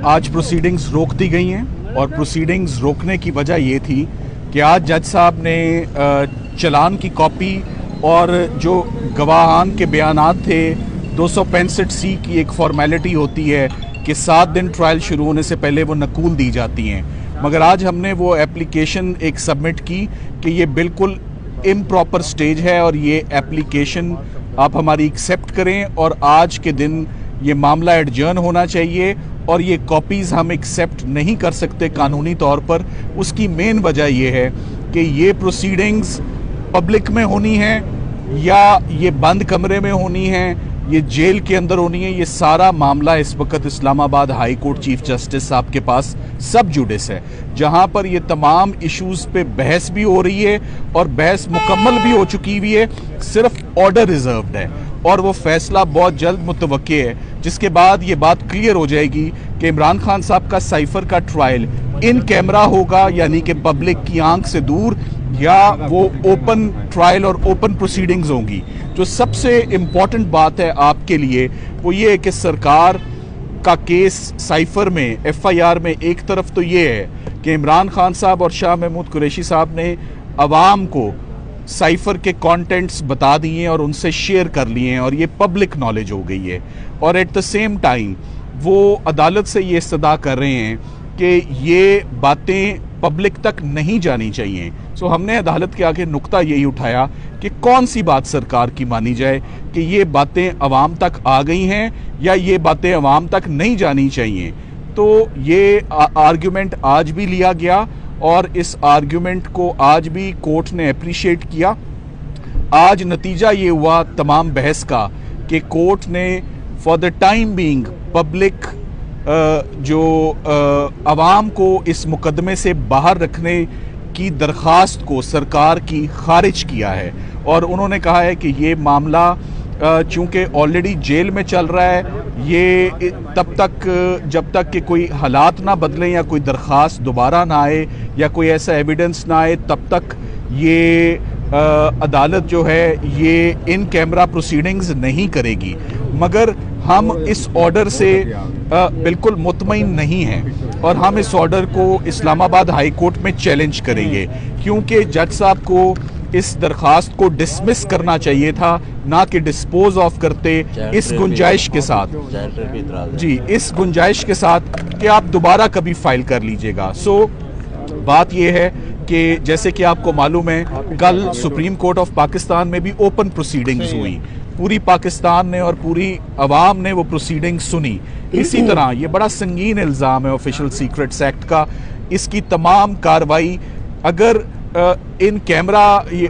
आज प्रोसीडिंग्स रोक दी गई हैं और प्रोसीडिंग्स रोकने की वजह ये थी कि आज जज साहब ने चलान की कॉपी और जो गवाहान के बयानात थे 265C की एक फॉर्मेलिटी होती है कि 7 दिन ट्रायल शुरू होने से पहले वो नकूल दी जाती हैं, मगर आज हमने वो एप्लीकेशन एक सबमिट की कि ये बिल्कुल इम्प्रॉपर स्टेज है और ये एप्लीकेशन आप हमारी एक्सेप्ट करें और आज के दिन ये मामला एडजर्न होना चाहिए और ये कॉपीज़ हम एक्सेप्ट नहीं कर सकते कानूनी तौर पर। उसकी मेन वजह ये है कि ये प्रोसीडिंग्स पब्लिक में होनी है या ये बंद कमरे में होनी है, ये जेल के अंदर होनी है। ये सारा मामला इस वक्त Islamabad high court chief justice साहब के पास सब जुडिस है, जहां पर ये तमाम इश्यूज़ पे बहस भी हो रही है और बहस मुकम्मल भी हो चुकी हुई है, सिर्फ ऑर्डर रिजर्व्ड है और वो फैसला बहुत जल्द मुतवक्के है, जिसके बाद ये बात क्लियर हो जाएगी कि इमरान खान साहब का साइफर का ट्रायल इन कैमरा होगा यानी कि पब्लिक की आंख से दूर, या वो ओपन ट्रायल और ओपन प्रोसीडिंग्स होंगी। जो सबसे इम्पॉर्टेंट बात है आपके लिए वो ये है कि सरकार का केस साइफर में FIR में एक तरफ तो ये है कि इमरान खान साहब और शाह महमूद कुरैशी साहब ने अवाम को साइफर के कंटेंट्स बता दिए हैं और उनसे शेयर कर लिए हैं और ये पब्लिक नॉलेज हो गई है, और एट द सेम टाइम वो अदालत से ये इस्तदा कर रहे हैं कि ये बातें पब्लिक तक नहीं जानी चाहिए। सो हमने अदालत के आगे नुक्ता यही उठाया कि कौन सी बात सरकार की मानी जाए कि ये बातें अवाम तक आ गई हैं या ये बातें अवाम तक नहीं जानी चाहिए। तो ये आर्ग्यूमेंट आज भी लिया गया और इस आर्ग्यूमेंट को आज भी कोर्ट ने अप्रिशिएट किया। आज नतीजा ये हुआ तमाम बहस का कि कोर्ट ने for the time being public जो अवाम को इस मुकदमे से बाहर रखने की दरख्वास्त को सरकार की खारिज किया है और उन्होंने कहा है कि ये मामला चूँकि ऑलरेडी जेल में चल रहा है, ये तब तक जब तक कि कोई हालात ना बदलें या कोई दरख्वास्त दोबारा ना आए या कोई ऐसा एविडेंस ना आए, तब तक ये अदालत जो है ये इन कैमरा प्रोसीडिंग्स नहीं करेगी। मगर हम इस ऑर्डर से बिल्कुल मुतमईन नहीं हैं और हम इस ऑर्डर को इस्लामाबाद हाई कोर्ट में चैलेंज करेंगे, क्योंकि जज साहब को इस दरख्वास्त को डिसमिस करना चाहिए था, ना कि डिस्पोज ऑफ करते इस गुंजाइश के साथ जी, इस गुंजाइश के साथ कि आप दोबारा कभी फाइल कर लीजिएगा। सो बात यह है कि जैसे कि आपको मालूम है कल सुप्रीम कोर्ट ऑफ पाकिस्तान में भी ओपन प्रोसीडिंग्स हुई, पूरी पाकिस्तान ने और पूरी अवाम ने वो प्रोसीडिंग्स सुनी। इसी तरह ये बड़ा संगीन इल्ज़ाम है ऑफिशियल सीक्रेट्स एक्ट का, इसकी तमाम कार्रवाई अगर इन कैमरा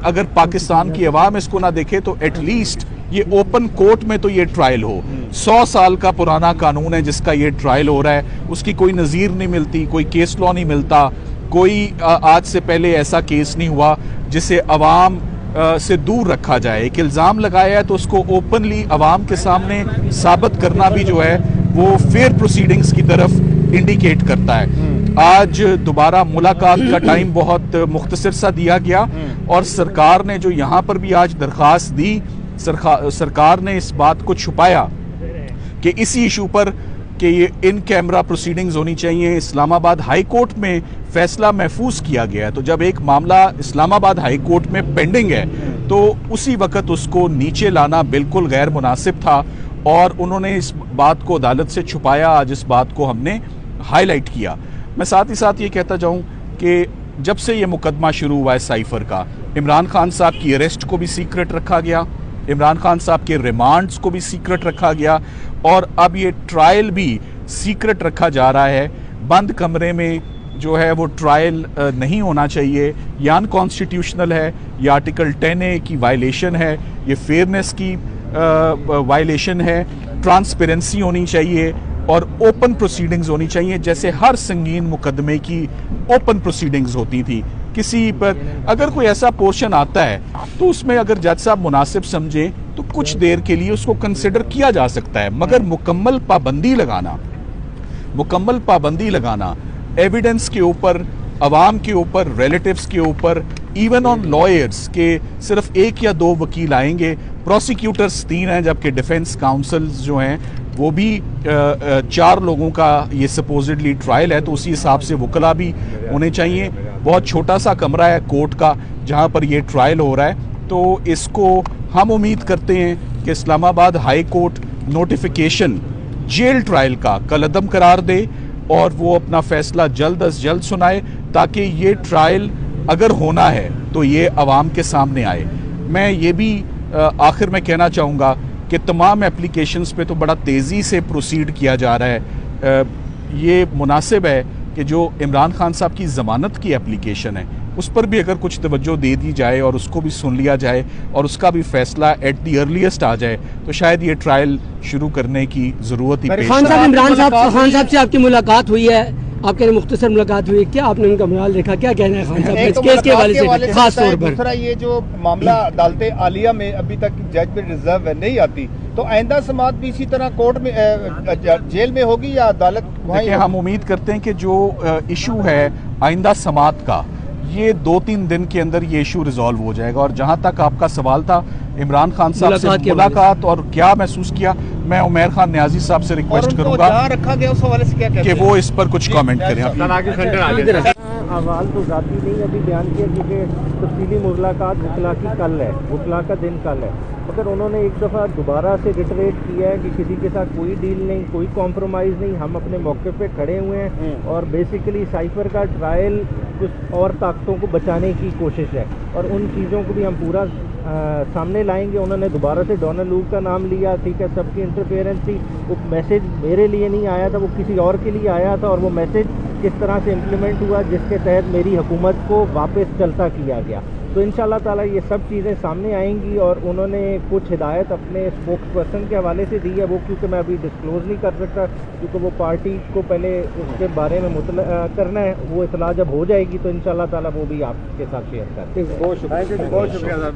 अगर पाकिस्तान की अवाम इसको ना देखे तो एटलीस्ट ये ओपन कोर्ट में तो ये ट्रायल हो। 100 साल का पुराना कानून है जिसका ये ट्रायल हो रहा है, उसकी कोई नज़ीर नहीं मिलती, कोई केस लॉ नहीं मिलता, कोई आज से पहले ऐसा केस नहीं हुआ जिसे अवाम से दूर रखा जाए। एक इल्ज़ाम लगाया है तो उसको ओपनली अवाम के सामने साबित करना भी जो है वो फेयर प्रोसीडिंग्स की तरफ इंडिकेट करता है। आज दोबारा मुलाकात का टाइम बहुत मुख्तसर सा दिया गया और सरकार ने जो यहाँ पर भी आज दरख्वास्त दी, सरकार ने इस बात को छुपाया कि इसी इशू पर कि ये इन कैमरा प्रोसीडिंग्स होनी चाहिए। इस्लामाबाद हाई कोर्ट में फैसला महफूज किया गया है, तो जब एक मामला इस्लामाबाद हाई कोर्ट में पेंडिंग है तो उसी वक्त उसको नीचे लाना बिल्कुल गैर मुनासिब था और उन्होंने इस बात को अदालत से छुपाया। आज इस बात को हमने हाईलाइट किया। मैं साथ ही साथ ये कहता जाऊँ कि जब से ये मुकदमा शुरू हुआ है साइफर का, इमरान खान साहब की अरेस्ट को भी सीक्रेट रखा गया, इमरान खान साहब के रिमांड्स को भी सीक्रेट रखा गया और अब ये ट्रायल भी सीक्रेट रखा जा रहा है। बंद कमरे में जो है वो ट्रायल नहीं होना चाहिए, ये अनकॉन्स्टिट्यूशनल है, ये आर्टिकल 10A की वायलेशन है, ये फेयरनेस की वायलेशन है। ट्रांसपेरेंसी होनी चाहिए और ओपन प्रोसीडिंग्स होनी चाहिए, जैसे हर संगीन मुकदमे की ओपन प्रोसीडिंग्स होती थी। किसी पर अगर कोई ऐसा पोर्शन आता है तो उसमें अगर जज साहब मुनासिब समझें तो कुछ देर के लिए उसको कंसिडर किया जा सकता है, मगर मुकम्मल पाबंदी लगाना एविडेंस के ऊपर, अवाम के ऊपर, रिलेटिव्स के ऊपर, इवन ऑन लॉयर्स के सिर्फ 1 या 2 वकील आएंगे, प्रोसिक्यूटर्स 3 हैं जबकि डिफेंस काउंसल्स जो हैं وہ بھی 4 لوگوں کا یہ سپوزڈلی ٹرائل ہے، تو اسی حساب سے وکلا بھی ہونے چاہیے. بہت چھوٹا سا کمرہ ہے کورٹ کا جہاں پر یہ ٹرائل ہو رہا ہے، تو اس کو ہم امید کرتے ہیں کہ Islamabad high court notification jail trial کا کالعدم قرار دے اور وہ اپنا فیصلہ جلد از جلد سنائے، تاکہ یہ ٹرائل اگر ہونا ہے تو یہ عوام کے سامنے آئے. میں یہ بھی آخر میں کہنا چاہوں گا کہ تمام اپلیکیشنز پہ تو بڑا تیزی سے پروسیڈ کیا جا رہا ہے. یہ مناسب ہے کہ جو عمران خان صاحب کی ضمانت کی اپلیکیشن ہے اس پر بھی اگر کچھ توجہ دے دی جائے اور اس کو بھی سن لیا جائے اور اس کا بھی فیصلہ ایٹ دی ارلیسٹ آ جائے تو شاید یہ ٹرائل شروع کرنے کی ضرورت ہی پیش خان صاحب عمران صاحب سے آپ کی ملاقات ہوئی ہے، آپ کے مختصر ملاقات ہوئی، کیا آپ نے ان کا مورال دیکھا، کیا کہنا ہے خان صاحب اس کیس کے حوالے سے خاص طور پر؟ دوسرا یہ جو معاملہ عدالت عالیہ میں ابھی تک ججمنٹ ریزرو نہیں آتی، تو آئندہ سماعت بھی اسی طرح کورٹ میں جیل میں ہوگی یا عدالت وہیں؟ ہم امید کرتے ہیں کہ جو ایشو ہے آئندہ سماعت کا، یہ 2-3 دن کے اندر یہ ایشو ریزالو ہو جائے گا. اور جہاں تک آپ کا سوال تھا عمران خان صاحب سے ملاقات اور کیا محسوس کیا، میں عمیر خان نیازی صاحب سے ریکویسٹ کروں گا رکھا گیا اس حوالے سے کیا کہ وہ اس پر کچھ کامنٹ کریں. احوال تو ذاتی نہیں ابھی بیان کیا، کیونکہ تفصیلی ملاقات وکلا کی کل ہے، وکلا کا دن کل ہے. مگر انہوں نے ایک دفعہ دوبارہ سے ریٹریٹ کیا ہے کہ کسی کے ساتھ کوئی ڈیل نہیں، کوئی کمپرومائز نہیں، ہم اپنے موقع پہ کھڑے ہوئے ہیں اور بیسیکلی سائفر کا ٹرائل کچھ اور طاقتوں کو بچانے کی کوشش ہے اور ان چیزوں کو بھی ہم پورا سامنے لائیں گے. انہوں نے دوبارہ سے ڈونلڈ لوک کا نام لیا، ٹھیک ہے، سب کی انٹرفیئرنس تھی. وہ میسیج میرے لیے نہیں آیا تھا، وہ کسی اور کے لیے آیا تھا اور وہ میسیج کس طرح سے امپلیمنٹ ہوا جس کے تحت میری حکومت کو واپس چلتا کیا گیا. تو انشاءاللہ تعالیٰ یہ سب چیزیں سامنے آئیں گی اور انہوں نے کچھ ہدایت اپنے اسپوکس پرسن کے حوالے سے دی ہے، وہ کیونکہ میں ابھی ڈسکلوز نہیں کر سکتا کیونکہ وہ پارٹی کو پہلے اس کے بارے میں مطلع کرنا ہے. وہ اطلاع جب ہو جائے گی تو انشاءاللہ تعالیٰ وہ بھی آپ کے ساتھ شیئر کرتے ہیں. بہت شکریہ.